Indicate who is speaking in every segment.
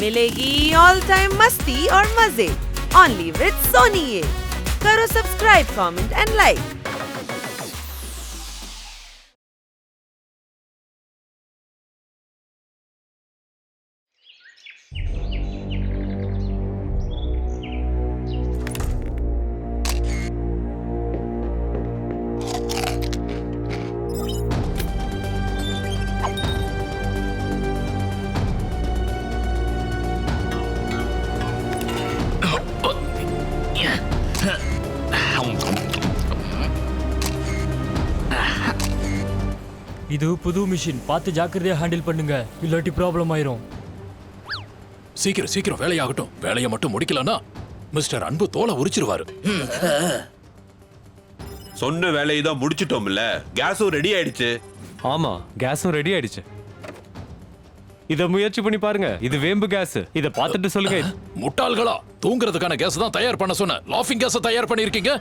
Speaker 1: मिलेगी all time मस्ती और मजे ओनली विद सोनी। ये करो सब्सक्राइब, कमेंट एंड लाइक।
Speaker 2: இது புது மிஷின், பார்த்து ஜாக்கிரதையா ஹேண்டில் பண்ணுங்க, இல்லாட்டி ப்ராப்ளம் ஆயிரும்.
Speaker 3: சீக்கிரம் சீக்கிரம் வேலையாகட்டும். வேலையை மட்டும் முடிக்கலன்னா மிஸ்டர் அன்பு தோலை உரிச்சிருவாரு.
Speaker 4: சொன்ன வேலையை தான் முடிச்சிட்டோம்ல, கேஸும் ரெடி ஆயிடுச்சு.
Speaker 5: ஆமா, கேஸும் ரெடி ஆயிடுச்சு. இத முயற்சி பண்ணி பாருங்க, இது வேம்பு கேஸ். இத பார்த்துட்டு சொல்லுங்க.
Speaker 3: முட்டாள்களா, தூங்குறதுக்கான கேஸ் தான் தயார் பண்ண சொன்ன, லாஃபிங் கேஸ் தயார் பண்ணிருக்கீங்க.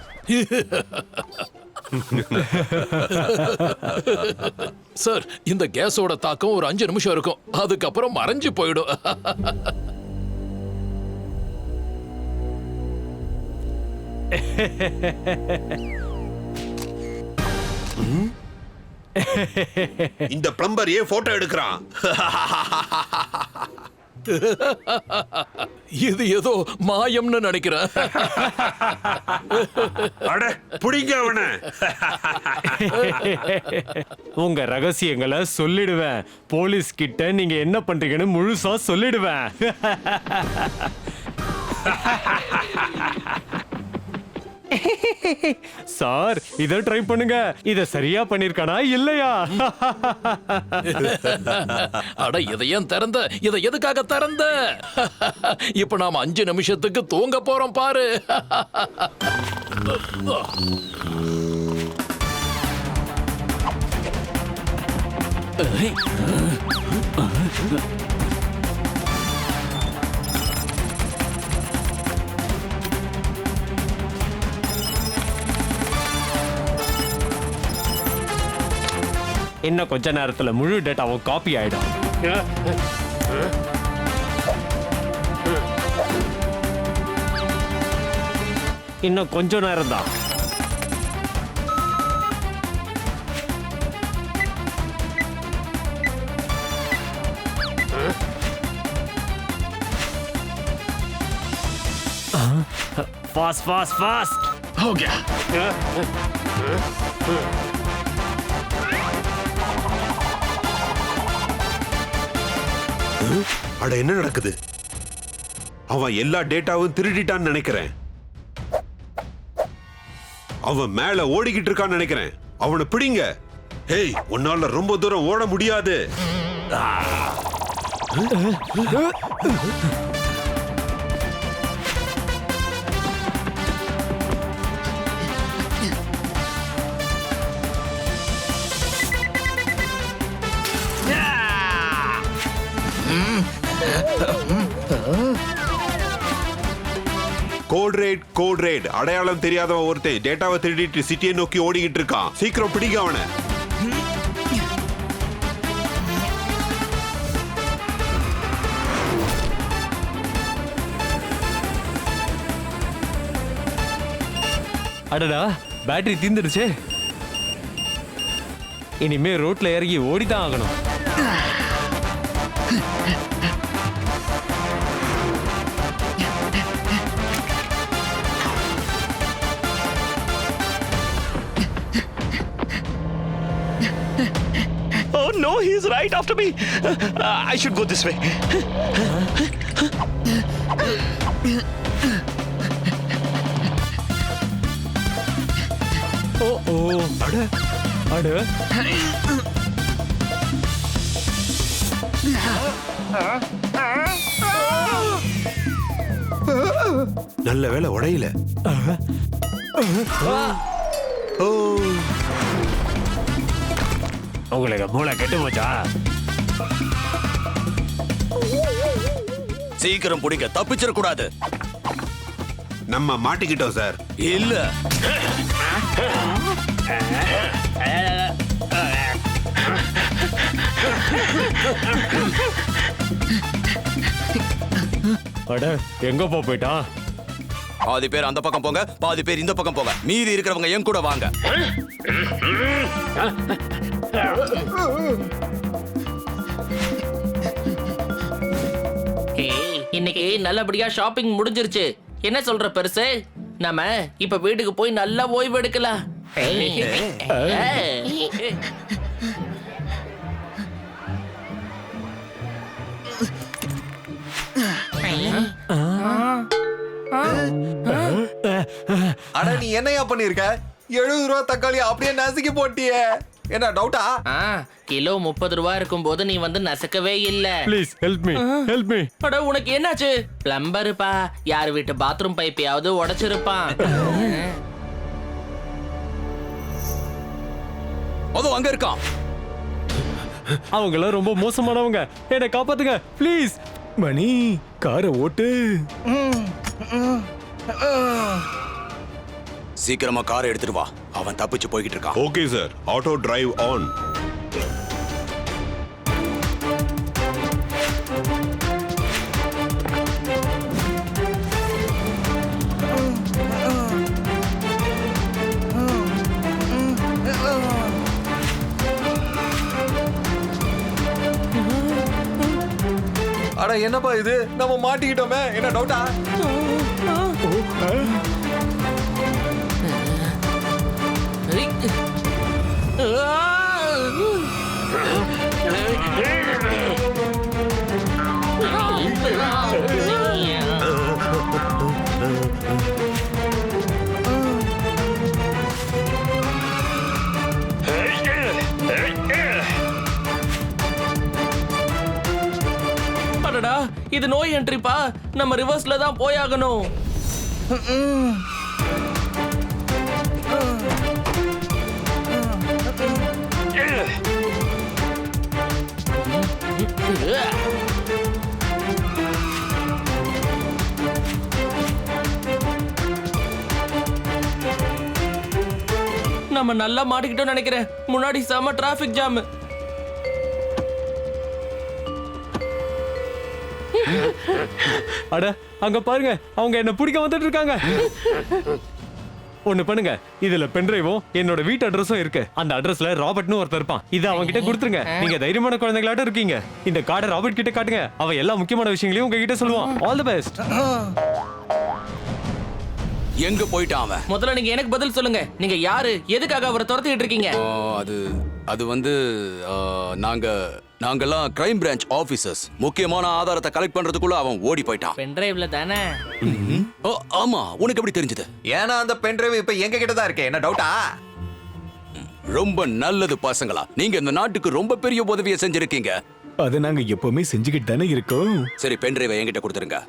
Speaker 3: சார், இந்த கேஸோட தாக்கம் ஒரு 5 நிமிஷம் இருக்கும், அதுக்கப்புறம் மறைஞ்சு போயிடும்.
Speaker 4: இந்த பிளம்பர் ஏன் போட்டோ எடுக்கிறான்?
Speaker 3: இது ஏதோ மாயம்னு நினைக்கிறேன்.
Speaker 4: அட புடிங்க அவனை.
Speaker 5: உங்க ரகசியங்களை சொல்லிடுவேன். போலீஸ் கிட்ட நீங்க என்ன பண்றீங்கன்னு முழுசா சொல்லிடுவேன். சார், இத ட்ரை பண்ணுங்க. இத சரியா பண்ணிருக்கானா இல்லையா?
Speaker 3: அட, இதை ஏன் திறந்த? இதை எதுக்காக திறந்த? இப்ப நாம 5 நிமிஷத்துக்கு தூங்க போறோம் பாரு.
Speaker 5: இன்னும் கொஞ்ச நேரத்துல முழு டேட்டாவும் காப்பி ஆயிடும். இன்னும் கொஞ்ச நேரம் தான். Fast fast fast.
Speaker 3: हो गया.
Speaker 4: அட, என்ன நடக்குது? அவன் எல்லா டேட்டாவும் திருடிட்டான்னு நினைக்கிறேன். அவன் மேல ஓடிக்கிட்டு இருக்கான்னு நினைக்கிறேன். அவனை பிடிங்க. ஹேய், உன்னால ரொம்ப தூரம் ஓட முடியாது. கோட் ரெட் அடையாளம் தெரியாதவன் ஒருத்தன் டேட்டாவை திருடிட்டு சிட்டியை நோக்கி ஓடிக்கிட்டு இருக்கான். சீக்கிரம் பிடிங்க அவனை.
Speaker 5: அடடா, பேட்டரி தீந்துடுச்சே. இனிமே ரோட்ல இறங்கி ஓடிதான் ஆகணும்.
Speaker 6: Oh no, he's right after me. I should go this way.
Speaker 5: Oh oh, அட அட.
Speaker 4: நல்ல வேளை உடையில. ஓ,
Speaker 5: உங்களுக்கு மூளை கெட்டு போச்சா?
Speaker 6: சீக்கிரம் பிடிக்க, தப்பிச்சிட கூடாது.
Speaker 4: நம்ம மாட்டிக்கிட்டோம் சார்.
Speaker 6: இல்ல,
Speaker 5: அட எங்கப்பா போயிட்டான்?
Speaker 7: பாதி பேர் அந்த பக்கம் போங்க, பாதி பேர் இந்த பக்கம் போங்க. மீதி இருக்கிறவங்க என் கூட வாங்க.
Speaker 8: இன்னைக்கு நல்லபடியா ஷாப்பிங் முடிஞ்சிருச்சு. என்ன சொல்ற பெருசு? நாம இப்ப வீட்டுக்கு போய் நல்லா ஓய்வு எடுக்கலாம்.
Speaker 9: அட நீ என்னையா பண்ணிருக்க? 70 ரூபா தக்காளி அப்படியே நசுக்கி போட்டியே. என்ன டவுட்டா?
Speaker 8: கிலோ 30 ரூபா இருக்கும் போது நீ வந்து நசுக்கவே இல்ல.
Speaker 5: Please help me.
Speaker 8: அட உனக்கு என்னாச்சு? பிளம்பருப்பா, யார் வீட்டு பாத்ரூம் பைப்பையாவது உடைச்சிருப்பான்.
Speaker 7: அதோ அங்க இருக்கான்.
Speaker 5: அவங்கள ரொம்ப மோசமானவங்க. என்னை காப்பாத்துங்க ப்ளீஸ்.
Speaker 10: மணி காரை ஓட்டு.
Speaker 7: சீக்கிரமா காரை எடுத்துட்டு வா. அவன் தப்பிச்சு போய்கிட்டு இருக்கான்.
Speaker 4: Okay sir, auto drive on.
Speaker 9: அட என்னப்பா இது? நம்ம மாட்டிக்கிட்டோமே. என்ன டவுட்டா?
Speaker 8: அடடா, இது நோய் என்ட்ரிப்பா. நம்ம ரிவர்ஸ்ல தான் போயாகணும். நம்ம நல்லா மாட்டிக்கிட்டோம் நினைக்கிறேன். முன்னாடி செம டிராபிக் ஜாம்.
Speaker 5: அட அங்க பாருங்க, அவங்க என்ன பிடிக்க வந்துட்டு இருக்காங்க. ஒண்ணு பண்ணுங்க, இதுல பென்டிரைவும் என்னோட வீட்டு அட்ரஸும் இருக்கு. அந்த அட்ரஸ்ல ராபர்ட்னு ஒருத்தர் இருப்பான். இதை அவங்க கிட்ட கொடுத்துருங்க. நீங்க தைரியமான குழந்தைகளாட்ட இருக்கீங்க. இந்த கார்டை ராபர்ட் கிட்ட காட்டுங்க. அவன் எல்லா முக்கியமான விஷயங்களையும் உங்ககிட்ட சொல்லுவான். All the best.
Speaker 7: எங்க போயிட்டான் அவன்?
Speaker 8: முதல்ல நீங்க எனக்கு பதில் சொல்லுங்க. நீங்க யாரு? எதுக்காக அவரை துரத்திட்டு இருக்கீங்க?
Speaker 7: அது வந்து நாங்கெல்லாம் கிரைம் பிரான்ச் ஆபீசர்ஸ். முக்கியமான ஆதாரத்தை கலெக்ட் பண்றதுக்குள்ள அவன் ஓடி போயிட்டான்.
Speaker 8: பென்டிரைவ்ல தானே?
Speaker 7: ஆமா, உனக்கு எப்படி தெரிஞ்சது?
Speaker 9: ஏன்னா அந்த பென் டிரைவ் இப்ப எங்க கிட்ட தான் இருக்கு. என்ன டவுட்டா?
Speaker 7: ரொம்ப நல்லது பசங்களா. நீங்க இந்த நாட்டுக்கு ரொம்ப பெரிய உதவியை செஞ்சிருக்கீங்க.
Speaker 10: அதை நாங்க எப்பவுமே செஞ்சுக்கிட்டு தானே இருக்கோம்.
Speaker 7: சரி, பென் டிரைவை என்கிட்ட கொடுத்துருங்க.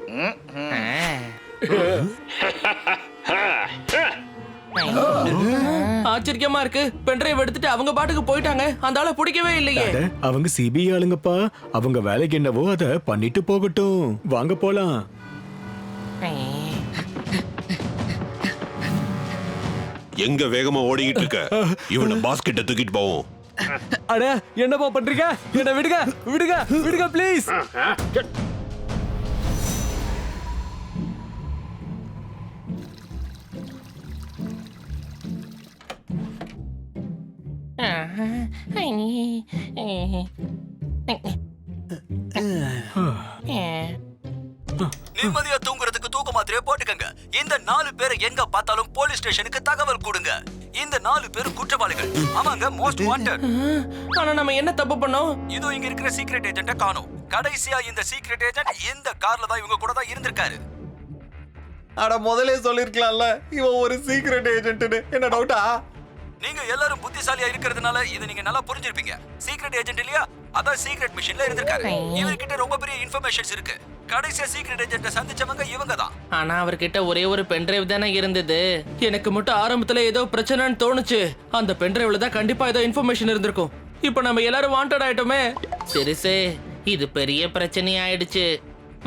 Speaker 8: ஆச்சரியமா இருக்கு. பென்டிரைவ் எடுத்துட்டு அவங்க பாட்டுக்கு போயிட்டாங்க. அந்த ஆளை பிடிக்கவே இல்லையே.
Speaker 10: அவங்க சிபிஐ ஆளுங்கப்பா. அவங்க வேலைக்கு என்னவோ அதை பண்ணிட்டு போகட்டும். வாங்க போலாம்.
Speaker 4: எங்க வேகமா ஓடிக்கிட்டு இருக்க? இவனை பாஸ்கெட்டை தூக்கிட்டு போவோம்.
Speaker 5: அட என்னப்பா பண்றீங்க? என்ன விடுங்க விடுங்க விடுங்க ப்ளீஸ்.
Speaker 7: நிம்மதியா தூங்குறதுக்கு தூக்க மாத்திரையை போட்டுக்கங்க. இந்த 4 பேரை எங்க பார்த்தாலும் போலீஸ் ஸ்டேஷனுக்கு தகவல் கொடுங்க. இந்த 4 பேரும் குற்றவாளிகள். ஆமாங்க, மோஸ்ட் வாண்டட்.
Speaker 8: ஆனா நம்ம என்ன தப்பு பண்ணோம்?
Speaker 7: இதோ இங்க இருக்கிற சீக்ரெட் ஏஜென்ட்ட காணோம். கடைசியா இந்த சீக்ரெட் ஏஜென்ட் இந்த கார்ல தான் இவங்க கூட தான் இருந்திருக்காரு.
Speaker 9: அட முதலே சொல்லிருக்கலாம்ல இவன் ஒரு சீக்ரெட் ஏஜென்ட்னு. என்ன டவுட்டா?
Speaker 7: நீங்க எல்லாரும் புத்திசாலியா இருக்கிறதுனால இதை நீங்க நல்லா புரிஞ்சிருப்பீங்க. சீக்ரெட் ஏஜென்ட் இல்லையா? அதான் சீக்ரெட் மிஷன்ல இருந்திருக்காரு. இவர்கிட்ட ரொம்ப பெரிய இன்ஃபர்மேஷன்ஸ் இருக்கு. கடைசியா சீக்ரெட் ஏஜென்ட்ட சந்திச்சவங்க இவங்க தான்.
Speaker 8: ஆனா அவர்கிட்ட ஒரே ஒரு பென்டிரைவ் தானே இருந்தது. எனக்கு மட்டும் ஆரம்பத்துல ஏதோ பிரச்சனைன்னு தோணுச்சு. அந்த பென்டிரைவ்ல தான் கண்டிப்பா ஏதோ இன்ஃபர்மேஷன் இருந்திருக்கும். இப்போ நம்ம எல்லாரும் வாண்டட் ஆயிட்டோமே. சிறுசே, இது பெரிய பிரச்சனை ஆயிடுச்சு.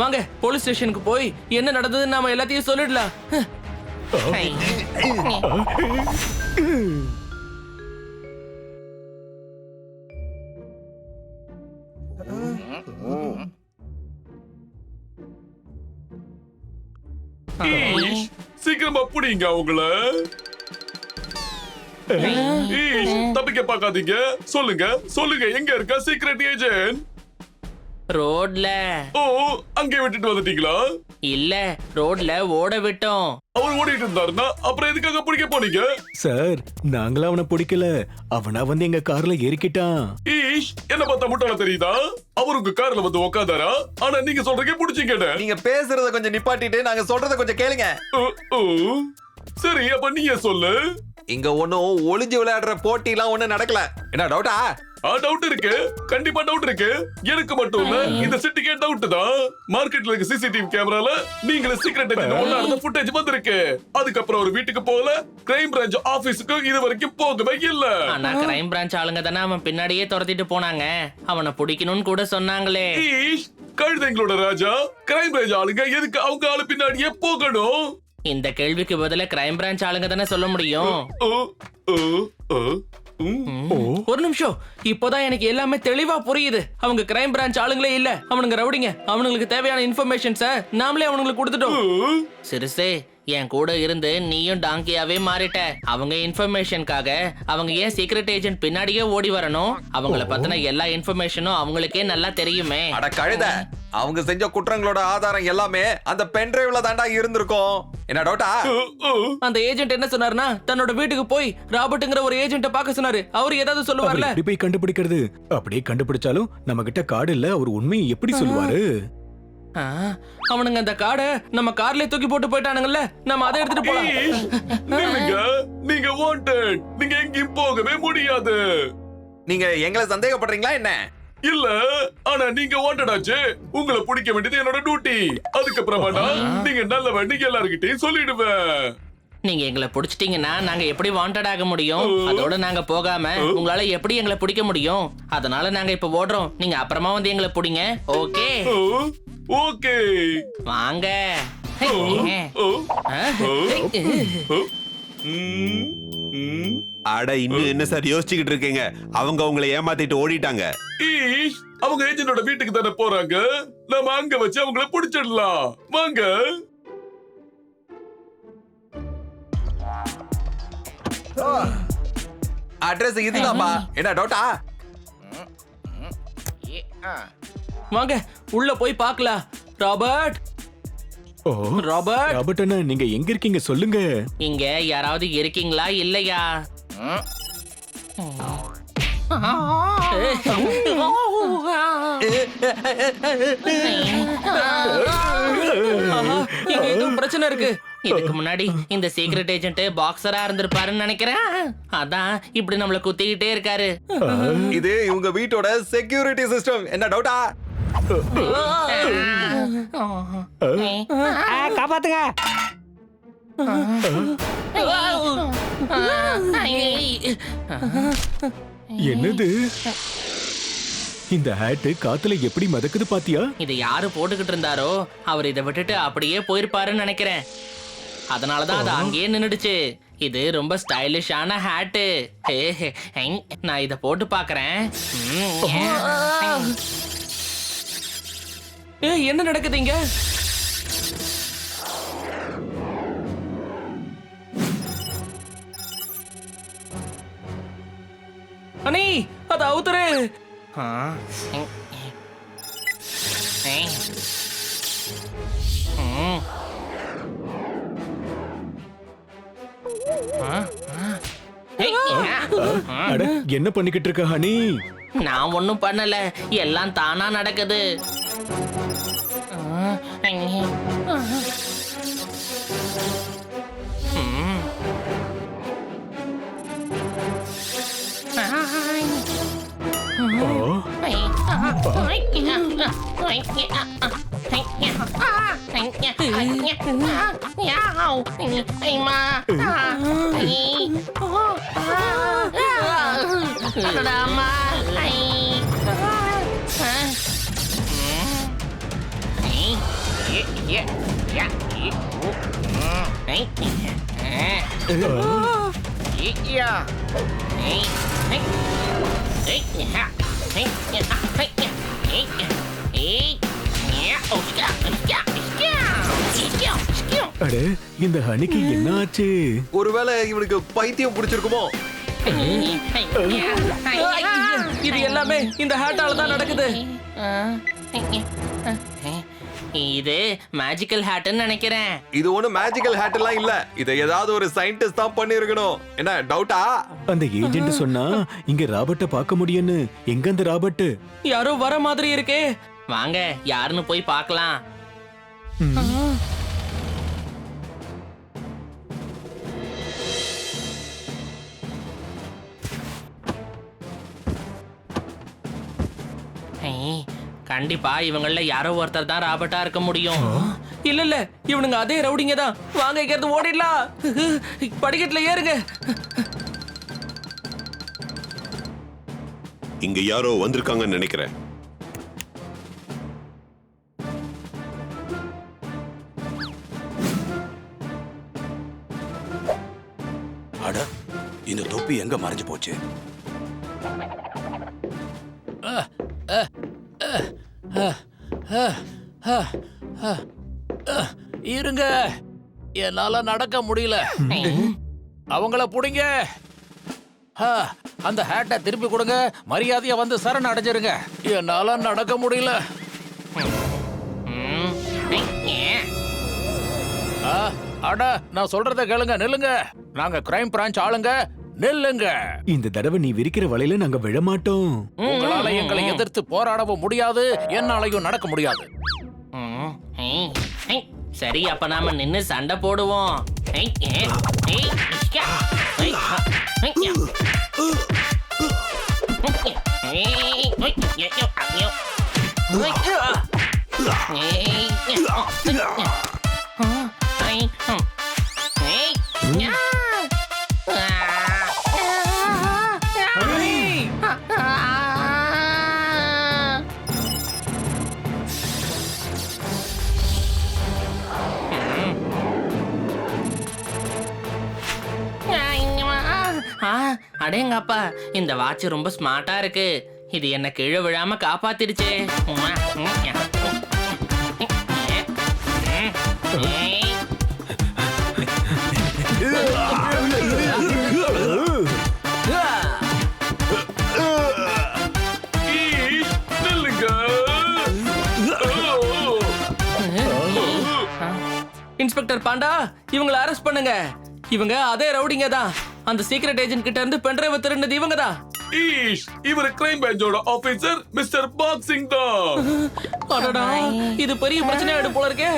Speaker 8: வாங்க போலீஸ் ஸ்டேஷனுக்கு போய் என்ன நடந்ததுன்னு நாம எல்லாத்தையும் சொல்லிடலாம்.
Speaker 6: ஈஷ், சீக்கிரமா புடிங்க அவங்கள. ஈஷ், தப்பிக்க பார்க்காதீங்க. சொல்லுங்க சொல்லுங்க, எங்க இருக்கா சீக்ரெட் ஏஜென்ட்?
Speaker 8: ரோட்ல.
Speaker 6: ஓ, அங்கே விட்டுட்டு வந்துட்டீங்களா?
Speaker 8: இல்ல, ரோட்ல ஓட விட்டோம்.
Speaker 6: அவர் ஓடிட்டு இருந்தாருன்னா அப்புறம் எதுக்காக பிடிக்க போனீங்க?
Speaker 10: சார் நாங்களா அவனை பிடிக்கல, அவனா வந்து எங்க கார்ல ஏறிக்கிட்டான்.
Speaker 6: ஈஷ், என்ன பார்த்தா முட்டாள தெரியுதா? அவர் உங்க கார்ல வந்து உட்கார்ந்தாரா? ஆனா நீங்க சொல்றீங்க பிடிச்சிங்க.
Speaker 9: நீங்க பேசுறத கொஞ்சம் நிப்பாட்டிட்டு நாங்க சொல்றத கொஞ்சம் கேளுங்க.
Speaker 6: சரி, அப்ப நீயே சொல்லு.
Speaker 9: இங்க ஒண்ணும் ஒளிஞ்சு விளையாடுற போட்டி எல்லாம் ஒண்ணும் நடக்கல. என்ன டவுட்டா?
Speaker 6: டவுட் இருக்கு, கண்டிப்பா டவுட் இருக்கு. எனக்கு மட்டும் இல்ல, இந்த சிட்டிக்கே டவுட் தான். மார்க்கெட்ல இருக்க சிசிடிவி கேமரால நீங்களே சீக்ரெட் ஏஜென்ட் ஒண்ணா இருந்த ஃபுட்டேஜ் வந்திருக்கு. அதுக்கப்புறம் ஒரு வீட்டுக்கு போகல, கிரைம் பிரான்ச் ஆபீஸ்க்கு இது வரைக்கும் போகவே இல்ல.
Speaker 8: ஆனா கிரைம் பிரான்ச் ஆளுங்க தானே அவன் பின்னாடியே துரத்திட்டு போனாங்க. அவனை பிடிக்கணும்னு கூட சொன்னாங்களே.
Speaker 6: ஈஷ், கழுதைங்களோட ராஜா, கிரைம் பிரான்ச் ஆளுங்க எதுக்கு அவங்க ஆளு பின்னாடியே போகணும்?
Speaker 8: இந்த கேள்விக்கு பதிலா கிரைம் பிரான்ச் ஆளுங்க தானே சொல்ல முடியும். ஒரு நிமிஷம், இப்போதான் எனக்கு எல்லாமே தெளிவா புரியுது. அவங்க கிரைம் பிரான்ச் ஆளுங்களே இல்ல, அவனுங்க ரவுடிங்க. அவனுங்களுக்கு தேவையான இன்ஃபர்மேஷன்ஸ நாமளே அவனுங்களுக்கு கொடுத்துட்டோம். சிறுசே, என் கூட இருந்து நீயும் டாங்கியாவே மாறிட்ட. அவங்க இன்ஃபர்மேஷனுக்காக அவங்க ஏன் சீக்ரெட் ஏஜென்ட் பின்னாடியே ஓடி வரணும்? அவங்கள பத்தின எல்லா இன்ஃபர்மேஷனும் அவங்களுக்கே நல்லா தெரியுமே.
Speaker 9: அட கழுத, அவங்க செஞ்ச குற்றங்களோட ஆதாரம் எல்லாமே அந்த பென்டிரைவ்ல தாண்டா இருந்திருக்கும். என்ன டவுட்டா?
Speaker 8: அந்த ஏஜென்ட் என்ன சொன்னாருன்னா, தன்னோட வீட்டுக்கு போய் ராபர்ட்ங்கிற ஒரு ஏஜென்ட்ட பார்க்க சொன்னாரு. அவர் ஏதாவது சொல்லுவார்ல?
Speaker 10: எப்படி போய் கண்டுபிடிக்கிறது? அப்படியே கண்டுபிடிச்சாலும் நம்ம கிட்ட கார்டு இல்ல, அவர் உண்மையை எப்படி சொல்லுவாரு?
Speaker 8: அவனுங்க அந்த கார்டை நம்ம கார்ல தூக்கி போட்டு போயிட்டானுங்கல்ல, நம்ம அதை எடுத்துட்டு போலாம்.
Speaker 6: நீங்க வாண்டட், நீங்க எங்கேயும் போகவே முடியாது.
Speaker 9: நீங்க எங்களை சந்தேகப்படுறீங்களா என்ன?
Speaker 6: இல்ல, ஆனா நீங்க வாண்டட் ஆச்சு. உங்களை பிடிக்க வேண்டியது என்னோட டியூட்டி. அதுக்கப்புறமா நீங்க நல்லவன், நீங்க எல்லார்கிட்டயும் சொல்லிடுவேன்.
Speaker 8: நீங்க எங்களை பிடிச்சிட்டீங்கன்னா நாங்க எப்படி வாண்டட் ஆக முடியும்? அதோட நாங்க போகாம உங்களால எப்படி எங்களை பிடிக்க முடியும்? அதனால நாங்க இப்ப ஓடுறோம். நீங்க அப்புறமா வந்து எங்களை பிடிங்க. ஓகே
Speaker 6: ஓகே,
Speaker 8: வாங்க.
Speaker 4: அட, இன்னும் என்ன சார் யோசிச்சுக்கிட்டு இருக்கீங்க? அவங்க உங்களை ஏமாத்திட்டு ஓடிட்டாங்க.
Speaker 6: ஈஷ், அவங்க ஏஜென்டோட வீட்டுக்கு தானே போறாங்க. நாம அங்க வச்சு அவங்கள பிடிச்சிடலாம். வாங்க.
Speaker 9: அட்ரஸ் இதுதான்பா. என்ன டவுட்டா?
Speaker 8: வாங்க, உள்ள போய் பார்க்கலாம். ராபர்ட்,
Speaker 10: ஓ,
Speaker 8: ராபர்ட்,
Speaker 10: ராபர்ட் அண்ணா, நீங்க எங்க இருக்கீங்க சொல்லுங்க.
Speaker 8: இங்க யாராவது இருக்கீங்களா இல்லையா? இங்க ஏதோ பிரச்சனை இருக்கு. இதுக்கு முன்னாடி இந்த சீக்ரெட் ஏஜென்ட் பாக்ஸரா இருந்திருப்பாருன்னு நினைக்கிறேன். அதான் இப்படி நம்மள குத்திக்கிட்டே இருக்காரு.
Speaker 9: இது இவங்க வீட்டோட செக்யூரிட்டி சிஸ்டம். என்ன டவுட்டா?
Speaker 8: காப்பாத்துங்க.
Speaker 10: என்னது இந்த ஹேட் காத்துல எப்படி மதக்குது பாத்தியா?
Speaker 8: இதை யாரு போட்டுக்கிட்டு இருந்தாரோ அவர் இதை விட்டுட்டு அப்படியே போயிருப்பாருன்னு நினைக்கிறேன். அதனாலதான் அது அங்கேயே நின்னுடுச்சு. இது ரொம்ப ஸ்டைலிஷான ஹேட்டு. நான் இத போட்டு பாக்குறேன். என்ன நடக்குதுங்க? அனி, அது அவுத்துரு.
Speaker 10: அட, என்ன பண்ணிக்கிட்டு இருக்க ஹனி?
Speaker 8: நான் ஒண்ணும் பண்ணல, எல்லாம் தானா நடக்குது.
Speaker 10: அட இந்த ஹனிக்கு என்ன ஆச்சு?
Speaker 9: ஒருவேளை இவனுக்கு பைத்தியம் பிடிச்சிருக்குமோ?
Speaker 8: இது எல்லாமே இந்த ஹேட்டால தான் நடக்குது. இது மேஜிக்கல் ஹேட்னு நினைக்கிறேன்.
Speaker 9: இது ஒண்ணு மேஜிக்கல் ஹேட் எல்லாம் இல்ல. இத ஏதாவது ஒரு சயின்டிஸ்ட் தான் பண்ணிருக்கணும். என்ன டவுட்டா?
Speaker 10: அந்த ஏஜென்ட் சொன்னா இங்க ராபர்ட்ட பார்க்க முடியும்னு. எங்க அந்த ராபர்ட்?
Speaker 8: யாரோ வர மாதிரி இருக்கே. வாங்க யாருன்னு போய் பார்க்கலாம். கண்டிப்பா இவங்கள யாரோ ஒருத்தர் தான் ராபர்ட்டா இருக்க முடியும். இல்ல இல்ல இவனுங்க அதே ரவுடிங்க தான். வாங்க இங்க ஓடிடலாம். படிக்கட்டுல ஏறுங்க.
Speaker 4: இங்க யாரோ வந்திருக்காங்கன்னு நினைக்கிறேன்.
Speaker 11: அட இந்த தொப்பி எங்க மறைஞ்சு போச்சு?
Speaker 3: இருங்க, என்னால நடக்க முடியல. அவங்கள புடிங்க. அந்த ஹேட்டை திருப்பி கொடுங்க. மரியாதையா வந்து சரண் அடைஞ்சிருங்க. என்னால நடக்க முடியல. அட நான் சொல்றத கேளுங்க. நில்லுங்க. நாங்க கிரைம் பிரான்ச் ஆளுங்க. நில்லுங்க.
Speaker 10: இந்த தடவை நீ விரிக்கிற வலையில நாங்க விழ மாட்டோம்.
Speaker 3: உங்களால எங்களை எதிர்த்து போராடவும் முடியாது, என்னாலையும் நடக்க முடியாது.
Speaker 8: சரி, அப்ப நாம நின்னு சண்டை போடுவோம். அடேங்கப்பா, இந்த வாட்ச் ரொம்ப ஸ்மார்ட்டா இருக்கு. இது என்ன கீழே விழாம காப்பாத்திடுச்சே. இன்ஸ்பெக்டர் பாண்டா, இவங்களை அரெஸ்ட் பண்ணுங்க. இவங்க அதே ரவுடிங்க தான். அந்த சீக்ரெட் ஏஜென்ட் கிட்ட இருந்து பென்டிரைவ் திருடினது இவங்க தான்.
Speaker 6: இவர் கிரைம் பிரான்ச்சோட ஆபீசர் மிஸ்டர் பாக்ஸிங் தான்.
Speaker 8: அடடா, இது பெரிய பிரச்சனை ஆயிடும் போல இருக்கே.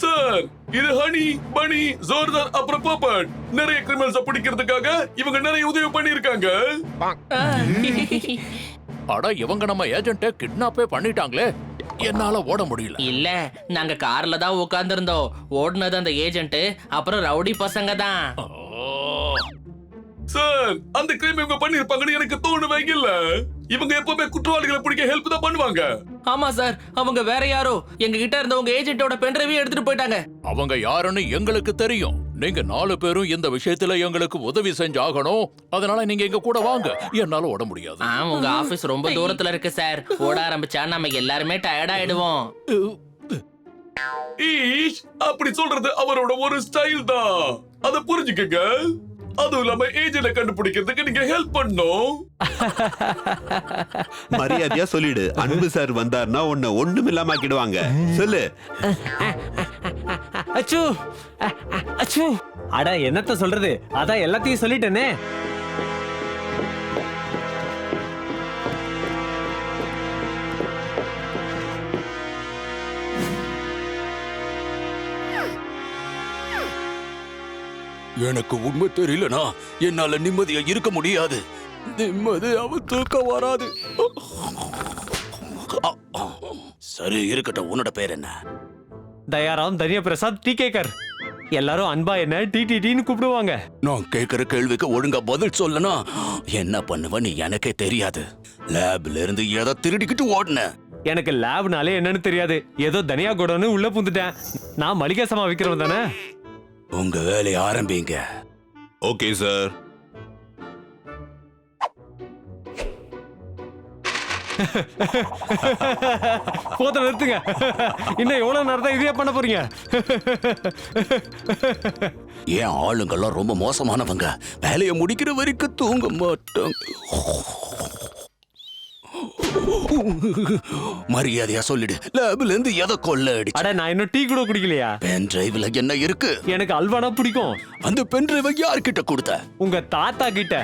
Speaker 6: சார், இது ஹனி, பனி, ஜோர்தார் அப்புறம் பாப்பட். நிறைய கிரிமினல்ஸ் பிடிக்கிறதுக்காக இவங்க நிறைய உதவி பண்ணிருக்காங்க.
Speaker 3: அட இவங்க நம்ம ஏஜென்ட்டை கிட்னாப்பே பண்ணிட்டாங்களே. என்னால ஓட முடியல.
Speaker 8: இல்ல, நாங்க கார்ல தான் உட்கார்ந்து இருந்தோம். ஓடுனது அந்த ஏஜென்ட் அப்புறம் ரவுடி பசங்க தான்.
Speaker 6: சார், அந்த கிரைம் இவங்க பண்ணிருப்பாங்கன்னு எனக்கு தோணவே இல்ல. இவங்க எப்பவுமே குற்றவாளிகளை பிடிக்க ஹெல்ப் தான் பண்ணுவாங்க.
Speaker 8: ஆமா சார், அவங்க வேற யாரோ. எங்க கிட்ட இருந்த உங்க ஏஜென்ட்டோட பென்டிரைவையும் எடுத்துட்டு போயிட்டாங்க.
Speaker 3: அவங்க யாருன்னு எங்களுக்கு தெரியும். நீங்க 4 பேரும் இந்த விஷயத்துல எங்களுக்கு உதவி செஞ்சாகணும். அதனால நீங்க எங்க கூட வாங்க. என்னால ஓட முடியாது.
Speaker 8: உங்க ஆபீஸ் ரொம்ப தூரத்துல இருக்கு சார். ஓட ஆரம்பிச்சா நம்ம எல்லாருமே டயர்ட் ஆயிடுவோம்.
Speaker 6: அப்படி சொல்றது அவரோட ஒரு ஸ்டைல் தான். அத புரிஞ்சுக்கங்க. அதுவும் இல்லாம ஏஜென்ட கண்டுபிடிக்கிறதுக்கு நீங்க ஹெல்ப் பண்ணணும்.
Speaker 4: மரியாதையா சொல்லிடு. அன்பு சார் வந்தார்னா உன்னை ஒண்ணுமில்லாம ஆக்கிடுவாங்க. சொல்லு.
Speaker 5: அச்சு அச்சு. அட என்னத்த சொல்றது, அதான் எல்லாத்தையும் சொல்லிட்டேனே.
Speaker 11: எனக்கு உண்மை தெரியலனா என்னால நிம்மதியா இருக்க முடியாது. நிம்மதியாவ தூக்கம் வராது. சரி இருக்கட்டும், உன்னோட பேர் என்ன?
Speaker 5: தயாராம் தனியா பிரசாத் டிகேகர். எல்லாரும் அன்பா என்ன டிடிடின்னு கூப்பிடுவாங்க.
Speaker 11: நான் கேக்குற கேள்விக்கு ஒழுங்கா பதில் சொல்லனா என்ன பண்ணுவ நீ எனக்கே தெரியாது. லேப்ல இருந்து ஏதோ திருடிக்கிட்டு ஓடுன.
Speaker 5: எனக்கு லேப்னாலே என்னன்னு தெரியாது. ஏதோ தனியா கூடன்னு உள்ள புந்துட்டேன். நான் மளிகை சாமான் விக்கிறவன் தானே.
Speaker 11: உங்க வேலையை ஆரம்பிங்க.
Speaker 4: Okay sir.
Speaker 5: போத நிறுத்துங்க. இன்னும் எவ்வளவு நேரம் தான் இதே பண்ண போறீங்க?
Speaker 11: ஏன் ஆளுங்கெல்லாம் ரொம்ப மோசமானவங்க. வேலையை முடிக்கிற வரைக்கும் தூங்க மாட்டாங்க. மரியாதையா சொல்லிடு, லேப்ல இருந்து எதை கொள்ள அடிச்சு?
Speaker 5: அட நான் இன்னும் டீ கூட குடிக்கலையா?
Speaker 11: பென் டிரைவ்ல என்ன இருக்கு?
Speaker 5: எனக்கு அல்வானா பிடிக்கும்.
Speaker 11: அந்த பென் டிரைவை யார்கிட்ட கொடுத்த?
Speaker 5: உங்க தாத்தா கிட்ட.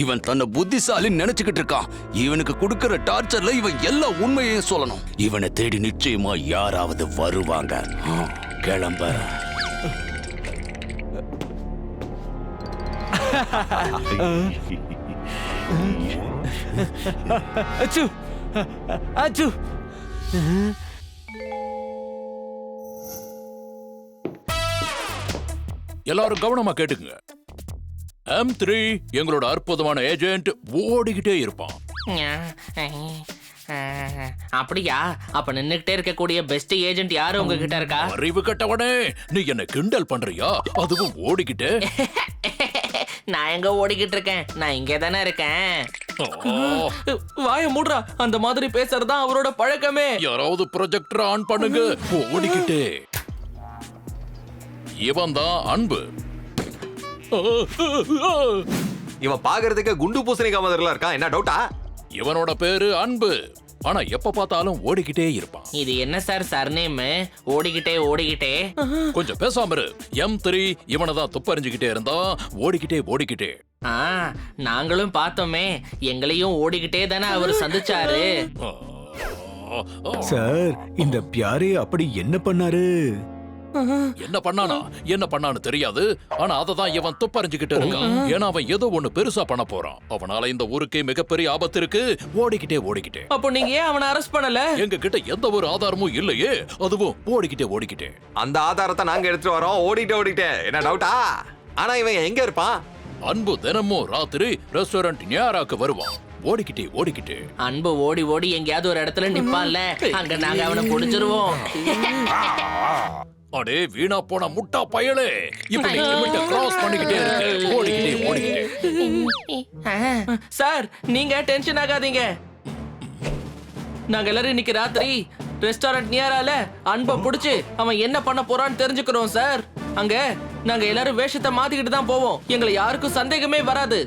Speaker 11: இவன் தன்னை புத்திசாலின்னு நினைச்சுக்கிட்டு இருக்கான். இவனுக்கு கொடுக்கிற டார்ச்சர்ல இவன் எல்லா உண்மையையும் சொல்லணும். இவனை தேடி நிச்சயமா யாராவது வருவாங்க. கிளம்புற.
Speaker 5: அச்சு அச்சு.
Speaker 3: எல்லாரும் கவனமா கேட்டுக்குங்க. M3 எங்களோட அற்புதமான ஏஜென்ட் ஓடிக்கிட்டே இருப்பான்.
Speaker 8: அப்படியா? அப்ப நின்னுகிட்டே இருக்கக்கூடிய பெஸ்ட் ஏஜென்ட் யாரு உங்ககிட்ட இருக்கா?
Speaker 3: அறிவு கட்டவனே, நீ என்ன கிண்டல் பண்றியா? அதுவும் ஓடிக்கிட்டே.
Speaker 8: நான் எங்க ஓடிக்கிட்டு இருக்கேன்? நான் இங்கே தானே இருக்கேன். வாய மூடுறா. அந்த மாதிரி பேசுறதா அவரோட பழக்கமே.
Speaker 3: யாராவது ப்ரொஜெக்டர் ஆன் பண்ணுங்க. ஓடிக்கிட்டே. இவன் தான் அன்பு.
Speaker 9: இவன் பாக்குறதுக்கு குண்டு பூசணிக்காய் மாதிரிலாம் இருக்கான். என்ன டவுட்டா?
Speaker 3: இவனோட பேரு அன்பு. ஆனா எப்ப பார்த்தாலும் ஓடிக்கிட்டே இருப்பான்.
Speaker 8: இது என்ன சார் சர்நேம்? ஓடிக்கிட்டே ஓடிக்கிட்டே.
Speaker 3: கொஞ்சம் பேசாம இரு. M3 இவனை தான் துப்பறிஞ்சுக்கிட்டே இருந்தா. ஓடிக்கிட்டே.
Speaker 8: நாங்களும் பார்த்தோமே. எங்களையும் ஓடிக்கிட்டே தானே அவர் சந்திச்சாரு.
Speaker 10: சார், இந்த பியாரே அப்படி என்ன பண்ணாரு?
Speaker 3: என்ன பண்ணான்னு தெரியாது. ஆனா அதை தான் இவன் துப்பறிஞ்சுக்கிட்டு இருக்கான். ஏன்னா அவன் ஏதோ ஒண்ணு பெருசா பண்ண போறான். அவனால இந்த ஊருக்கே மிகப்பெரிய ஆபத்து இருக்கு. ஓடிக்கிட்டே.
Speaker 8: அப்போ நீங்க ஏன் அவனை அரெஸ்ட் பண்ணல?
Speaker 3: எங்க கிட்ட எந்த ஒரு ஆதாரமும் இல்லையே. அதுவும் ஓடிக்கிட்டே.
Speaker 9: அந்த ஆதாரத்தை நாங்க எடுத்துட்டு வரோம். ஓடிட்டே. என்ன டவுட்டா? ஆனா இவன் எங்க இருப்பான்?
Speaker 3: அன்பு தினமும் ராத்திரி ரெஸ்டாரண்ட் நியாராக்கு வருவான். ஓடிக்கிட்டே.
Speaker 8: அன்பு ஓடி எங்கேயாவது ஒரு இடத்துல நிப்பான்ல. அங்க நாங்க அவனை புடிச்சிருவோம்.
Speaker 3: அடே வீணா போன முட்டா பயலே, இப்படி லிமிட்ட கிராஸ் பண்ணிக்கிட்டே இருக்கு. ஓடிக்கிட்டே.
Speaker 8: சார், நீங்க டென்ஷன் ஆகாதீங்க. நாங்க எல்லாரும் இன்னைக்கு ராத்திரி ரெஸ்டாரண்ட் நியரால அன்பை புடிச்சு அவன் என்ன பண்ண போறான்னு தெரிஞ்சுக்கிறோம் சார். அங்க நாங்க எல்லாரும் வேஷத்தை மாத்திக்கிட்டு தான் போவோம். எங்களை யாருக்கும் சந்தேகமே வராது.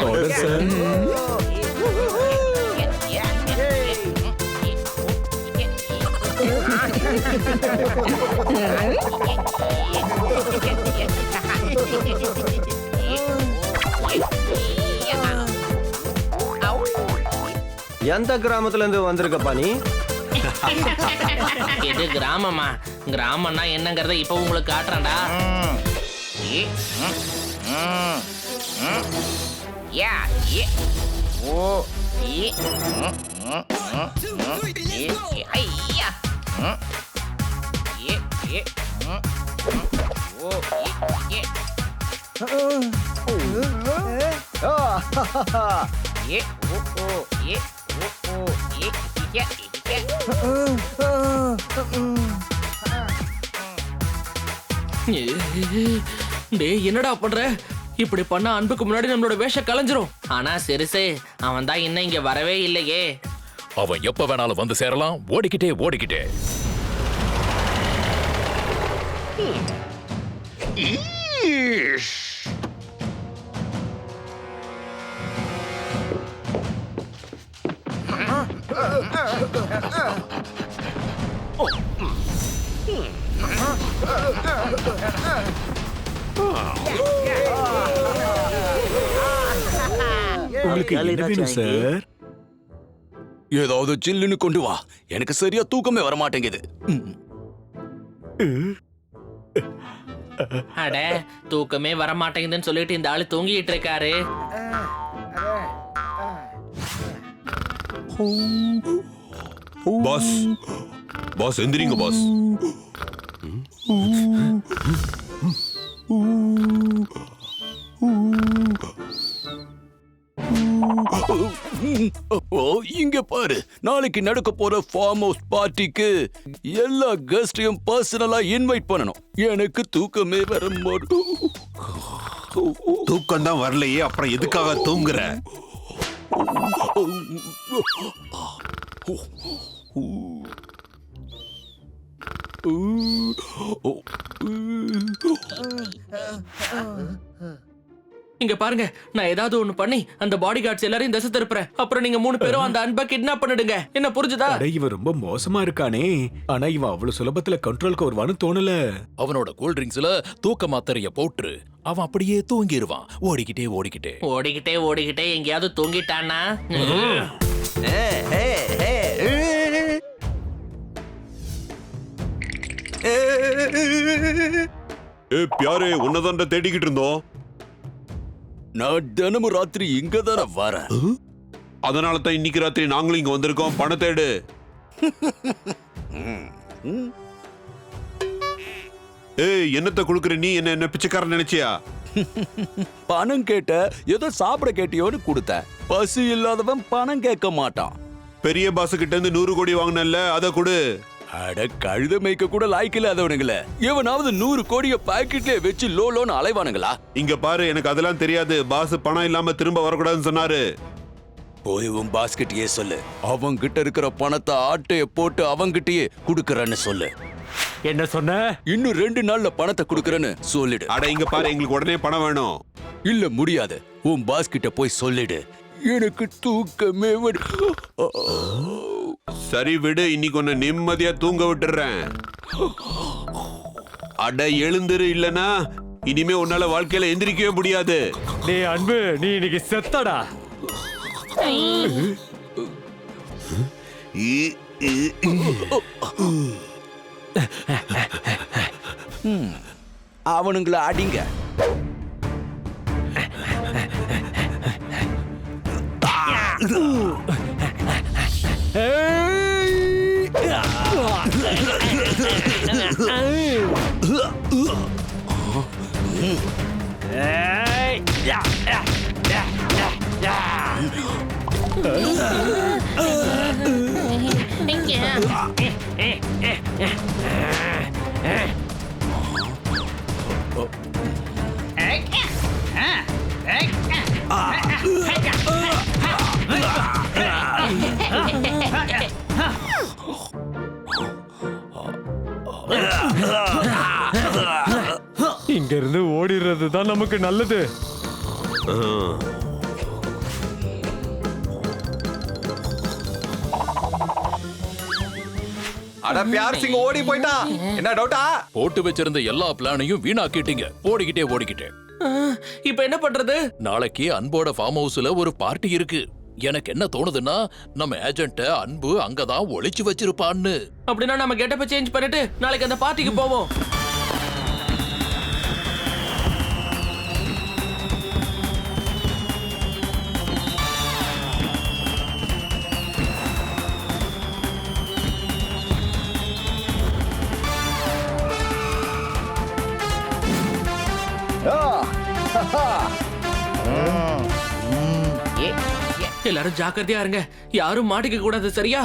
Speaker 10: Order sir.
Speaker 12: எந்த கிராமத்துல இருந்து வந்திருக்கப்பா நீ?
Speaker 8: இது கிராமமா? கிராமம்னா என்னங்கறத இப்ப உங்களுக்கு காட்டுறேன்டா. டேய், என்னடா பண்ற? இப்படி பண்ண அன்புக்கு முன்னாடி நம்மளோட வேஷம் கலைஞ்சிரும். ஆனா சிறுசு, அவன் தான் இன்னும் இங்க வரவே இல்லையே.
Speaker 3: அவன் எப்ப வேணாலும் வந்து சேரலாம். ஓடிக்கிட்டே.
Speaker 10: உங்களுக்கு என்ன வேணும் சார்?
Speaker 11: ஏதாவது சில்லுன்னு கொண்டு வா. எனக்கு சரியா தூக்கமே வர மாட்டேங்குது.
Speaker 8: அட, தூக்கமே வர மாட்டேங்குதுன்னு சொல்லிட்டு இந்த ஆளு தூங்கிட்டு இருக்காரு.
Speaker 4: பாஸ், பாஸ் எந்திரிங்க பாஸ்.
Speaker 11: இங்க பாரு, நாளைக்கு நடக்க போற ஃபார்ம் ஹவுஸ் பார்ட்டிக்கு எல்லா கெஸ்டையும் பர்சனலா இன்வைட் பண்ணணும். எனக்கு தூக்கமே வர மாட்டேங்குது.
Speaker 4: தூக்கம் தான் வரலையே, அப்புறம் எதுக்காக தூங்குற?
Speaker 8: இங்க பாருங்க, நான் ஏதாவது ஒண்ணு பண்ணி அந்த பாடி கார்ட்ஸ் எல்லாரையும் திசை திருப்புறேன். அப்புறம் நீங்க 3 பேரும் அந்த அன்பை கிட்னாப் பண்ணிடுங்க. என்ன புரிஞ்சுதா?
Speaker 10: இவன் ரொம்ப மோசமா இருக்கானே. ஆனா இவன் அவ்வளவு சுலபத்துல கண்ட்ரோலுக்கு வருவான்னு தோணல.
Speaker 3: அவனோட கூல் ட்ரிங்க்ஸ்ல தூக்க மாத்திரைய போட்டு அவன் அப்படியே தூங்கிடுவான். ஓடிக்கிட்டே
Speaker 8: ஓடிக்கிட்டே எங்கேயாவது தூங்கிட்டானா?
Speaker 4: பியாரே, உன்னதான்டா தேடிக்கிட்டு இருந்தோம்.
Speaker 11: நான் தினமும் ராத்திரி இங்க தானே வரேன்.
Speaker 4: அதனால தான் இன்னைக்கு ராத்திரி நாங்களும் இங்க வந்திருக்கோம். பணத்தை எடு. ஏய், என்னத்தை கொடுக்குற நீ? என்ன பிச்சைக்காரன் நினைச்சியா?
Speaker 11: பணம் கேட்ட, ஏதோ சாப்பிட கேட்டியோன்னு கொடுத்தேன். பசி இல்லாதவன் பணம் கேட்க மாட்டான்.
Speaker 4: பெரிய பாஸ் கிட்ட இருந்து 100 கோடி வாங்கினல்ல, அதை கொடு.
Speaker 11: அட, கழுத மேய்க்க கூட லாய்க்கில்ல அதவனுங்களே. எவனாவது 100 கோடிய பாக்கெட்லயே வச்சு லோன்னு அலைவானுங்களா?
Speaker 4: இங்க பாரு, எனக்கு அதெல்லாம் தெரியாது. பாஸ் பணம் இல்லாம திரும்ப வரக்கூடாதுன்னு சொன்னாரு.
Speaker 11: போய் உன் பாஸ்கெட்டையே சொல்லு. அவங்கிட்ட இருக்கிற பணத்தை ஆட்டைய போட்டு அவங்கிட்டயே குடுக்கறன்னு சொல்லு.
Speaker 5: என்ன சொன்ன?
Speaker 11: இன்னும் 2 நாள்ல பணத்தை குடுக்கறன்னு சொல்லிடு.
Speaker 4: அட, இங்க பாரு, எங்களுக்கு உடனே பணம் வேணும்.
Speaker 11: இல்ல, முடியாது. உன் பாஸ்கிட்ட போய் சொல்லிடு. எனக்கு தூக்கமே
Speaker 4: சரி விடு, இன்னைக்கு ஒன்னு நிம்மதியா தூங்க விட்டுறேன். அட, எழுந்துரு, இல்லனா இனிமே உன்னால வாழ்க்கையில எந்திரிக்கவே முடியாது.
Speaker 5: டேய் அன்பு, நீ இன்னைக்கு செத்தடா.
Speaker 11: அவனுங்களை அடிங்க.
Speaker 5: இங்க இருந்து ஓடிடுறது தான் நமக்கு நல்லது.
Speaker 9: அட, பியார் சிங் ஓடி போயிட்டான். என்ன டவுட்டா?
Speaker 3: போட்டு வச்சிருந்த எல்லா பிளானையும் வீணாக்கிட்டீங்க. ஓடிக்கிட்டே
Speaker 8: இப்ப என்ன பண்றது?
Speaker 3: நாளைக்கு அன்போட ஃபார்ம் ஹவுஸ்ல ஒரு பார்ட்டி இருக்கு. எனக்கு என்ன தோணுதுன்னா, நம்ம ஏஜென்ட்ட அன்பு அங்கதான் ஒளிச்சு வச்சிருப்பான்னு.
Speaker 8: அப்படின்னா நம்ம கெட்டப்ப சேஞ்ச் பண்ணிட்டு நாளைக்கு அந்த பார்ட்டிக்கு போவோம். எல்லாரும் ஜாக்கிரதையா இருங்க. யாரும் மாட்டிக்க கூடாது, சரியா?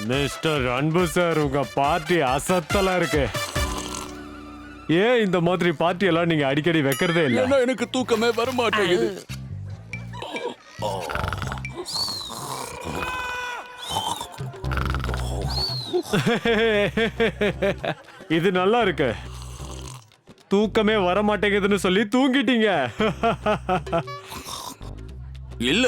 Speaker 5: மிஸ்டர் அன்பு சார், உங்க பார்ட்டி அசத்தலா இருக்கு. ஏன் இந்த மாதிரி பார்ட்டி எல்லாம் நீங்க அடிக்கடி வைக்கிறதே இல்ல?
Speaker 11: ஏன்னா எனக்கு தூக்கமே வர மாட்டேங்குது.
Speaker 5: இது நல்லா இருக்கு. தூக்கமே வர மாட்டேங்குதுன்னு சொல்லி தூங்கிட்டீங்க.
Speaker 11: இல்ல,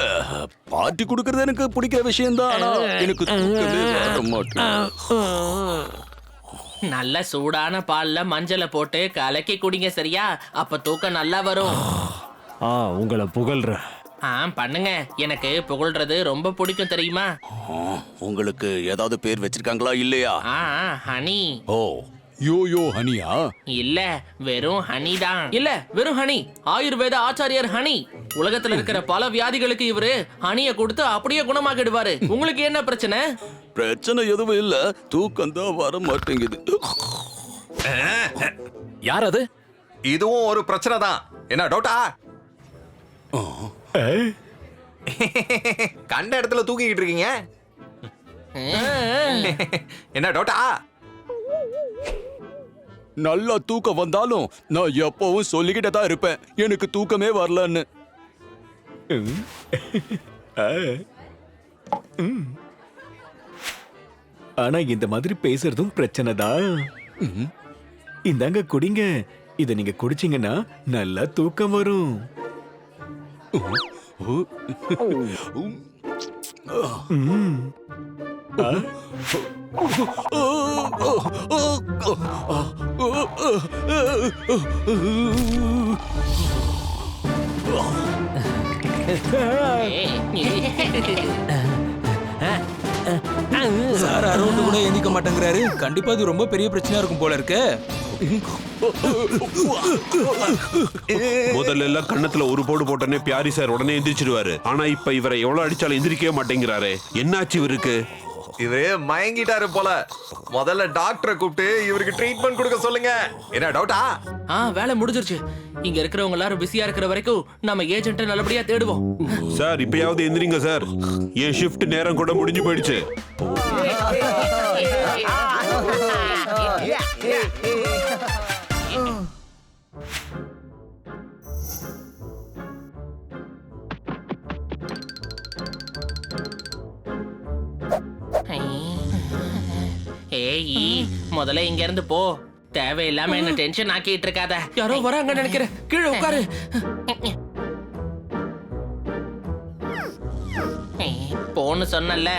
Speaker 11: பார்ட்டி கொடுக்கறது எனக்கு பிடிக்கிற விஷயம் தான். ஆனா எனக்கு தூக்கமே வர மாட்டேங்குது.
Speaker 8: நல்ல சூடான பால்ல மஞ்சளை போட்டு கலக்கி குடிங்க, சரியா? அப்ப தூக்கம் நல்லா வரும்.
Speaker 5: உங்களை புகழ்றேன்.
Speaker 8: பண்ணுங்க. எனக்கு புகழ்றது ரொம்ப பிடிக்கும் தெரியுமா?
Speaker 11: உங்களுக்கு ஏதாவது பேர் வச்சிருக்காங்களா இல்லையா?
Speaker 8: ஹனி.
Speaker 11: ஓ, யோயோ ஹனியா?
Speaker 8: இல்ல, வெறும் ஹனி தான். இல்ல, வெறும் ஹனி. ஆயுர்வேத ஆச்சாரியர் ஹனி. உலகத்துல இருக்கிற பல வியாதிகளுக்கு இவரு ஹனிய கொடுத்து அப்படியே குணமாக்கிடுவாரு. உங்களுக்கு என்ன பிரச்சனை?
Speaker 11: பிரச்சனை எதுவும் இல்ல, தூக்கம் தான் வர மாட்டேங்குது.
Speaker 9: யார் அது? இதுவும் ஒரு பிரச்சனை தான். என்ன டவுட்டா? கண்ட இடத்துல தூக்கிக்கிட்டு இருக்கீங்க. என்ன டவுட்டா?
Speaker 11: நல்லா தூக்கம் வந்தாலும் நான் எப்பவும் சொல்லிக்கிட்டே தான் இருப்பேன், எனக்கு தூக்கமே வரலன்னு.
Speaker 10: ஆனா இந்த மாதிரி பேசுறதும் பிரச்சனை தான். இந்தாங்க குடிங்க. இத நீங்க குடிச்சீங்கன்னா நல்லா தூக்கம் வரும்.
Speaker 7: சார் அரௌண்ட் கூட எந்திக்க மாட்டேங்கிறாரு. கண்டிப்பா இது ரொம்ப பெரிய பிரச்சனையா இருக்கும் போல இருக்கு.
Speaker 4: முதல்ல எல்லாம் கண்ணத்துல ஒரு போடு போட்டனே பியாரி சார் உடனே எந்திரிச்சிடுவாரு. ஆனா இப்ப இவரை எவ்வளவு அடிச்சாலும் எந்திரிக்கவே மாட்டேங்கிறாரு. என்னாச்சு இவருக்கு?
Speaker 9: இவரு மயங்கிட்டாரு போல. முதல்ல டாக்டரை கூப்பிட்டு இவருக்கு ட்ரீட்மெண்ட் கொடுக்க சொல்லுங்க. என்ன டவுட்டா?
Speaker 8: வேலை முடிஞ்சிருச்சு. இங்க இருக்கிறவங்க எல்லாரும் பிஸியா இருக்கிற வரைக்கும் நம்ம ஏஜென்ட்டை நல்லபடியா தேடுவோம்.
Speaker 4: சார் இப்பயாவது எந்திரிங்க சார். என் ஷிஃப்ட் நேரம் கூட முடிஞ்சு போயிடுச்சு.
Speaker 8: முதல்ல இங்க இருந்து போ. தேவையில்லாம என்ன டென்ஷன் ஆக்கிட்டு இருக்காத. யாரோ வராங்க நினைக்கிறேன். கீழே உட்காரு. போன்னு சொன்னல.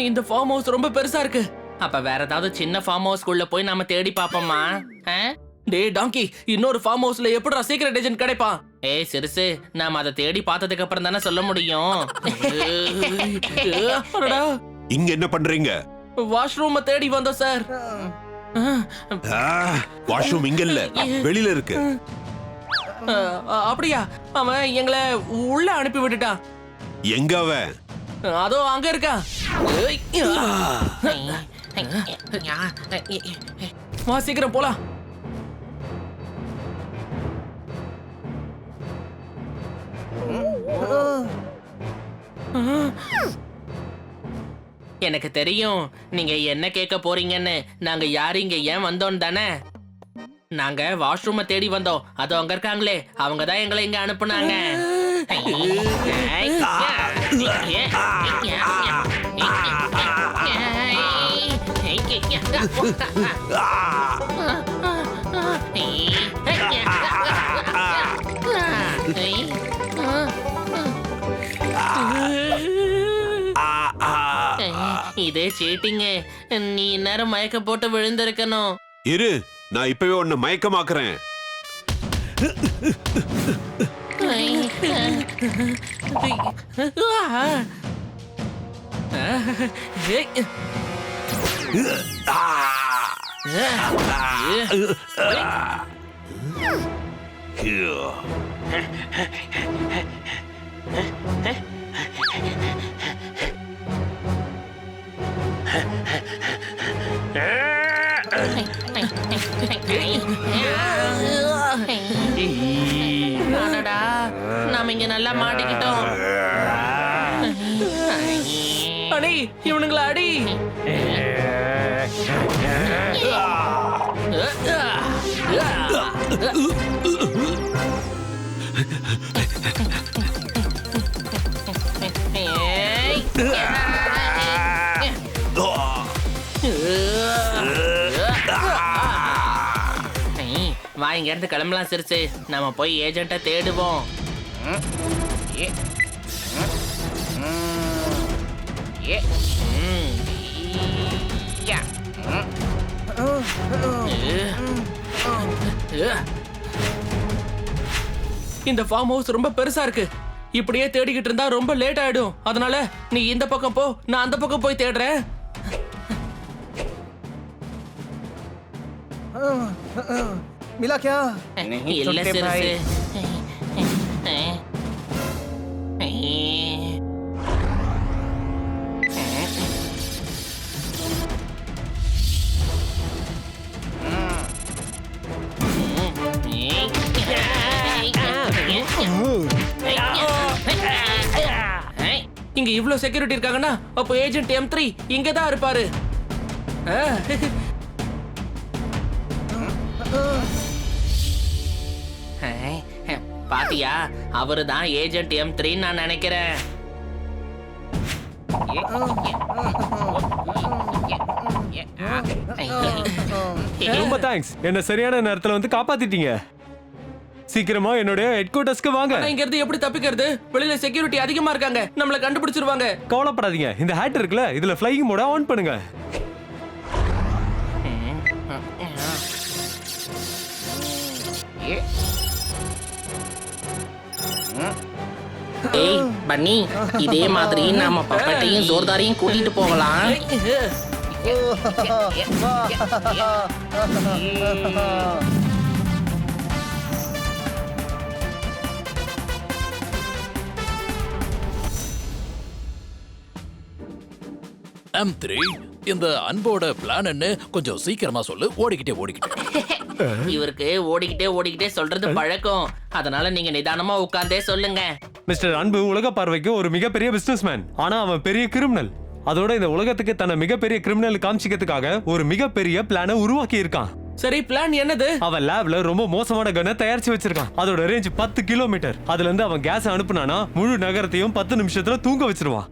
Speaker 8: இந்த ஃபார்ம் ஹவுஸ் ரொம்ப பெருசா இருக்கு. அப்ப வேற ஏதாவது சின்ன ஃபார்ம் ஹவுஸ்க்குள்ள போய் நாம தேடி பாப்போமா? டேய் டாங்கி, இன்னொரு ஃபார்ம் ஹவுஸ்ல எப்படிடா சீக்ரெட் ஏஜென்ட் கிடைப்பான்? ஏய் சிறுசு, நாம அதை தேடி பார்த்ததுக்கு அப்புறம் தானே சொல்ல முடியும்.
Speaker 4: இங்க என்ன பண்றீங்க?
Speaker 8: வாஷ்ரூம் தேடி வந்தோம் சார்.
Speaker 4: வாஷ்ரூம் இங்க இல்ல, வெளியில இருக்கு.
Speaker 8: அப்படியா? அவன் எங்களை உள்ள அனுப்பி விட்டுட்டான்.
Speaker 4: எங்க அவன்?
Speaker 8: அதோ அங்க இருக்கா. வா சீக்கிரம் போலாம். எனக்கு தெரியும் நீங்க என்ன கேட்க போறீங்கன்னு. நாங்க யாரு இங்க ஏன் வந்தோம் தானே? நாங்க வாஷ்ரூமை தேடி வந்தோம். அது அங்க இருக்காங்களே, அவங்க தான் எங்களை இங்க அனுப்புனாங்க. இதே சீட்டிங்க. நீ நேரம் மயக்க போட்டு விழுந்திருக்கணும்.
Speaker 4: இரு, நான் இப்பவே உன்னை மயக்கமாக்குறேன்.
Speaker 8: நாம இங்க நல்லா மாட்டிக்கிட்டோம். அடி, இவனுங்களா அடி. வா, இங்க இருந்து கிளம்பலாம் சிறுசு. நாம போய் ஏஜென்ட்டை தேடுவோம். இந்த ஃபார்ம் ஹவுஸ் ரொம்ப பெருசா இருக்கு. இப்படியே தேடிக்கிட்டு இருந்தா ரொம்ப லேட் ஆயிடும். அதனால நீ இந்த பக்கம் போ, நான் அந்த பக்கம் போய் தேடுறேன்.
Speaker 13: मिला क्या?
Speaker 8: இல்ல சிறுசு. இங்க இவ்ளோ செக்யூரிட்டி இருக்காங்கன்னா அப்போ ஏஜென்ட் M3 இங்க தான் இருப்பாரு. பாத்தியா, அவருதான் ஏஜென்ட் M3 நான் நினைக்கிறேன்.
Speaker 5: ரொம்ப தேங்க்ஸ், என்ன சரியான நேரத்துல வந்து காப்பாத்திட்டீங்க. சீக்கிரமா என்னோட ஹெட் குவார்ட்டர்ஸ்க்கு வாங்க.
Speaker 8: இங்க இருந்து எப்படி தப்பிக்கிறது? வெளியில செக்யூரிட்டி அதிகமா இருக்காங்க, நம்மள கண்டுபிடிச்சிருவாங்க.
Speaker 5: கவலைப்படாதீங்க, இந்த ஹேட் இருக்குல்ல, இதுல ஃப்ளையிங் மோட ஆன் பண்ணுங்க.
Speaker 8: ஏய் பன்னி, இதே மாதிரி நாம பப்பட்டையும் ஜோர்தாரையும் கூட்டிட்டு போகலாம்.
Speaker 3: M3, இந்த அன்போட பிளான் என்ன? கொஞ்சம் சீக்கிரமா சொல்லு. ஓடிக்கிட்டே.
Speaker 8: இவருக்கு ஓடிக்கிட்டே சொல்றது பழக்கம். அதனால நீங்க நிதானமா உட்கார்ந்தே சொல்லுங்க.
Speaker 5: மிஸ்டர் அன்பு உலக பார்வைக்கு ஒரு மிகப்பெரிய பிசினஸ்மேன். ஆனா அவன் பெரிய கிரிமினல். அதோட இந்த உலகத்துக்கு தன்னை மிகப்பெரிய கிரிமினல் காமிச்சிக்கிறதுக்காக ஒரு மிகப்பெரிய பிளானை உருவாக்கி இருக்கான்.
Speaker 8: சரி, பிளான் என்னது?
Speaker 5: அவன் லேப்ல ரொம்ப மோசமான கன்னை தயாரிச்சு வச்சிருக்கான். அதோட ரேஞ்ச் 10 கிலோமீட்டர். அதுல இருந்து அவன் கேஸ் அனுப்புனானா முழு நகரத்தையும் 10 நிமிஷத்துல தூங்க வச்சிருவான்.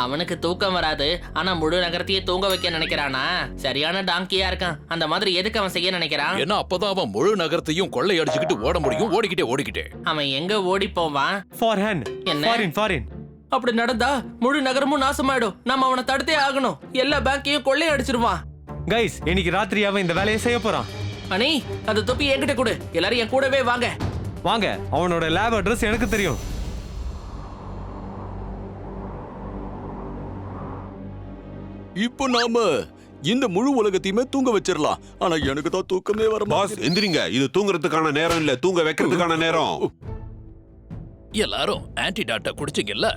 Speaker 8: அவனுக்கு தூக்கம் வராது, ஆனா முழு நகரத்தையே தூங்க வைக்க நினைக்கிறானா? சரியான டாங்கியா இருக்கான். அந்த மாதிரி எதுக்கு அவன் செய்ய நினைக்கிறான்?
Speaker 3: ஏன்னா அப்பதான் அவன் முழு நகரத்தையும் கொள்ளை அடிச்சுக்கிட்டு ஓட முடியும். ஓடிக்கிட்டே.
Speaker 8: அவன் எங்க ஓடி போவான்?
Speaker 5: ஃபாரின்.
Speaker 8: அப்படி நடந்தா முழு நகரமும் நாசமாயிடும். நம்ம அவனை தடுத்தே ஆகணும். எல்லா பேங்கையும் கொள்ளை அடிச்சிருவான்.
Speaker 5: கைஸ், இன்னைக்கு ராத்திரி அவன் இந்த வேலையை செய்ய போறான்.
Speaker 8: அனி, அந்த தொப்பி என்கிட்ட கொடு. எல்லாரும் என் கூடவே வாங்க.
Speaker 5: அவனோட லேப் அட்ரஸ் எனக்கு தெரியும்.
Speaker 11: இப்போ நாம இந்த முழு உலகத்தையுமே தூங்க வச்சிரலாம். ஆனா எனக்கு தான் தூக்கமே வர
Speaker 4: பாஸ், எந்திரிங்க. இது தூங்குறதுக்கான நேரம் இல்ல, தூங்க வைக்கிறதுக்கான நேரம்.
Speaker 3: எல்லாரும் ஆன்டிடாட்டை குடிச்சிங்கல்ல?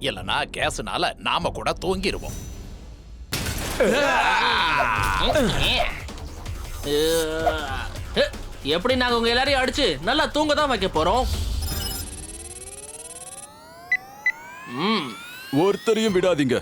Speaker 3: இல்லனா கேஸ்னால நாம கூட தூங்கிடுவோம்.
Speaker 8: எப்படி நாங்க உங்க எல்லாரையும் அடிச்சு நல்லா தூங்க தான் வைக்க போறோம்.
Speaker 11: ஒருத்தரையும் விடாதீங்க.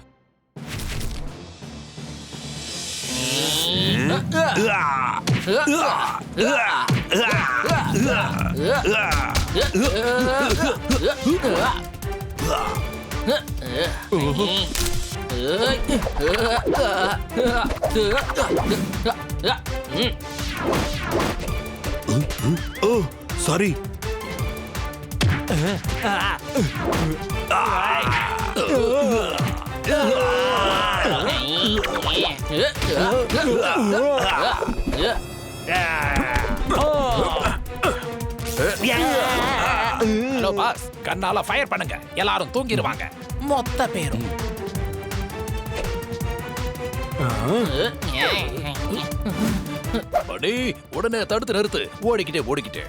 Speaker 4: சாரி.
Speaker 3: ஹலோ பாஸ், கண்ணால ஃபயர் பண்ணுங்க. எல்லாரும் தூங்கிடுவாங்க, மொத்த பேரும். அடே, உடனே தடுத்து நிறுத்து. ஓடிக்கிட்டே.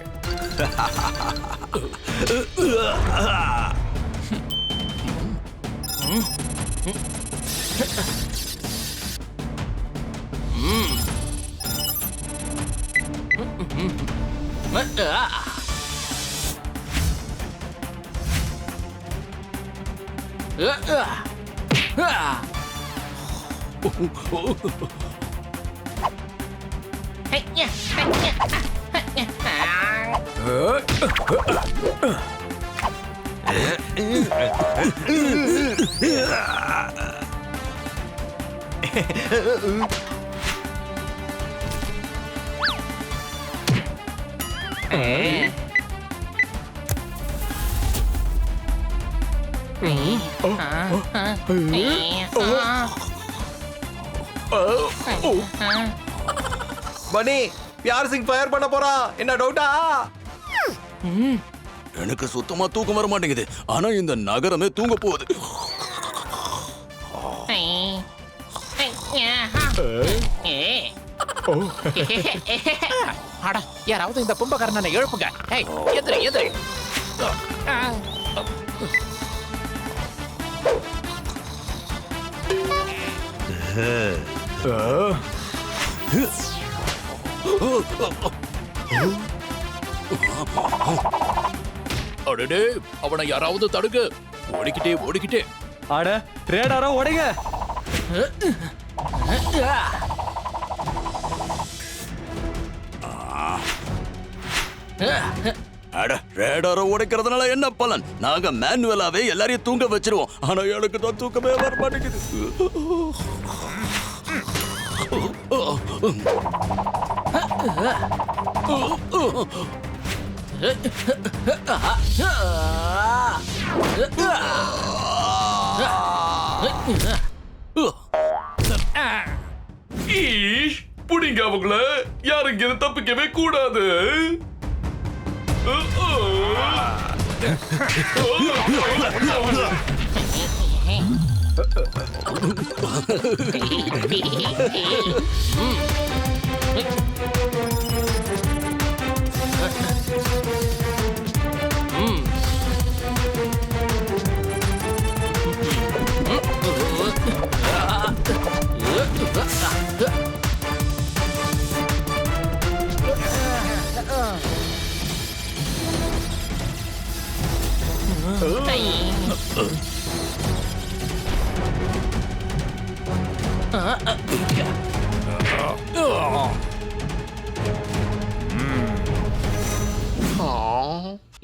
Speaker 9: பனி பியார் சிங் ஃபயர் பண்ண போறான். என்ன டவுட்டா?
Speaker 11: எனக்கு சுத்தமா தூக்கம் வர மாட்டேங்குது. ஆனா இந்த நகரமே தூங்க போகுது.
Speaker 14: அட யாராவது இந்த கும்பகர்ணனை எழுப்புங்க. ஏய் எதிரி எதிரி.
Speaker 3: அடடே, அவனை யாராவது தடுங்க. ஓடிக்கிட்டே ஓடிக்கிட்டே.
Speaker 5: அட ரேடாரா உடைங்க.
Speaker 11: அட ரேடாரை உடைக்கிறதுனால என்ன பலன்? நாங்க மேனுவலாவே எல்லாரையும் தூங்க வச்சிருவோம். ஆனா எனக்கு தான் தூக்கமே வர மாட்டேங்குது.
Speaker 6: ஈஷ், புடிங்க அவங்கள. யாரும் இங்க தப்பிக்கவே கூடாது.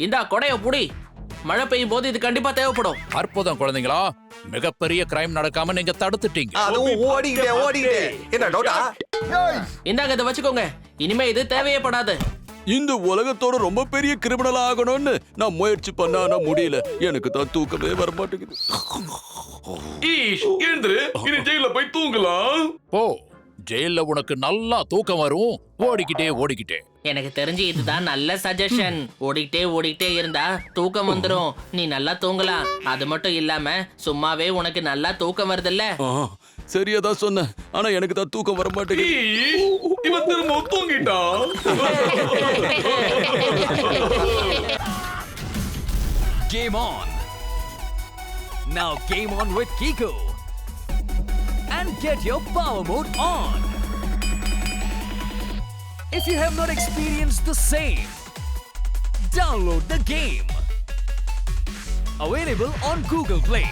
Speaker 8: இந்தா கொடைய புடி. மழை பெய்யும் போது இது கண்டிப்பா தேவைப்படும்.
Speaker 3: அற்புதம் குழந்தைங்களா, மிகப்பெரிய கிரைம் நடக்காம நீங்க தடுத்துட்டீங்க.
Speaker 9: அதுவும் ஓடிக்கிட்டே ஓடிக்கிட்டே. என்ன டவுட்டா?
Speaker 8: இந்தாங்க இதை வச்சுக்கோங்க. இனிமே இது தேவையே படாது.
Speaker 11: இந்த உலகத்தோட ரொம்ப பெரிய கிரிமினல் ஆகணும்னு நான் முயற்சி பண்ண ஆனா முடியல. எனக்கு தான் தூக்கமே வர மாட்டேங்குது.
Speaker 6: ஈஷ், எழுந்துரு. இனி ஜெயில போய் தூங்கலாம்.
Speaker 3: போ, ஜெயில உனக்கு நல்லா தூக்கம் வரும். ஓடிக்கிட்டே ஓடிக்கிட்டே.
Speaker 8: எனக்கு தெரிஞ்சு இதுதான் நல்ல சஜஷன். ஓடிக்கிட்டே ஓடிக்கிட்டே இருந்தா தூக்கம் வந்துரும். நீ நல்லா தூங்கலாம். அது மட்டும் இல்லாம சும்மாவே உனக்கு நல்லா தூக்கம் வருதுல்ல.
Speaker 11: சரியா தான் சொன்னேன். ஆனா எனக்கு தான் தூக்கம் வர மாட்டேங்குது.
Speaker 6: இவன் திரும்ப தூங்கிட்டான்.
Speaker 15: Game on. Now game on with Kiko. And get your power mode on. If you have not experienced the same, download the game. Available on Google Play.